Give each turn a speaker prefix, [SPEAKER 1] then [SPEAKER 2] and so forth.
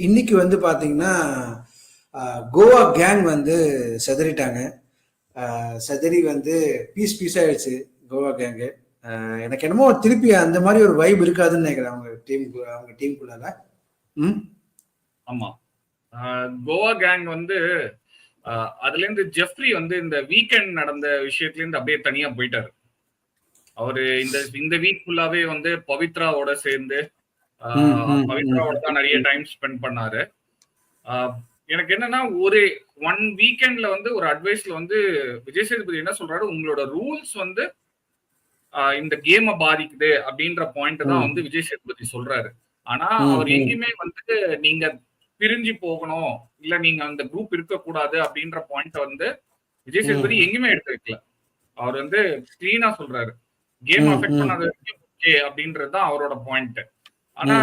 [SPEAKER 1] இன்னைக்கு வந்து பாத்தீங்கன்னா கோவா கேங் வந்து செதறிட்டாங்க. செதறி வந்து பீஸ் ஆயிடுச்சு கோவா கேங்கு. எனக்கு என்னமோ திருப்பி அந்த மாதிரி ஒரு வைப் இருக்காதுன்னு நினைக்கிறேன் அவங்க டீமுக்குள்ளால.
[SPEAKER 2] ஆமா, கோவா கேங் வந்து அதுல இருந்து ஜெஃப்ரி வந்து இந்த வீக்கெண்ட் நடந்த விஷயத்துல இருந்து அப்படியே தனியா போயிட்டாரு. அவரு இந்த வீக் ஃபுல்லாவே வந்து பவித்ராவோட சேர்ந்து பவித்ராவோட தான் நிறைய டைம் ஸ்பெண்ட் பண்ணாரு. எனக்கு என்னன்னா ஒரு ஒன் வீக்கெண்ட்ல வந்து ஒரு அட்வைஸ்ல வந்து விஜய் சேதுபதி என்ன சொல்றாரு, உங்களோட ரூல்ஸ் வந்து இந்த கேமை பாதிக்குது அப்படின்ற பாயிண்ட் தான் வந்து விஜய் சேதுபதி சொல்றாரு. ஆனா அவர் எங்கேயுமே வந்து நீங்க பிரிஞ்சு போகணும், இல்ல நீங்க அந்த குரூப் இருக்கக்கூடாது அப்படின்ற பாயிண்ட் வந்து விஜய் சேதுபதி எங்கேயுமே எடுத்து வைக்கல. அவர் வந்து கிளீனா சொல்றாரு, கேம் அஃபெக்ட் பண்ணாத வரைக்கும் ஓகே அப்படின்றது தான் அவரோட பாயிண்ட். ஆனா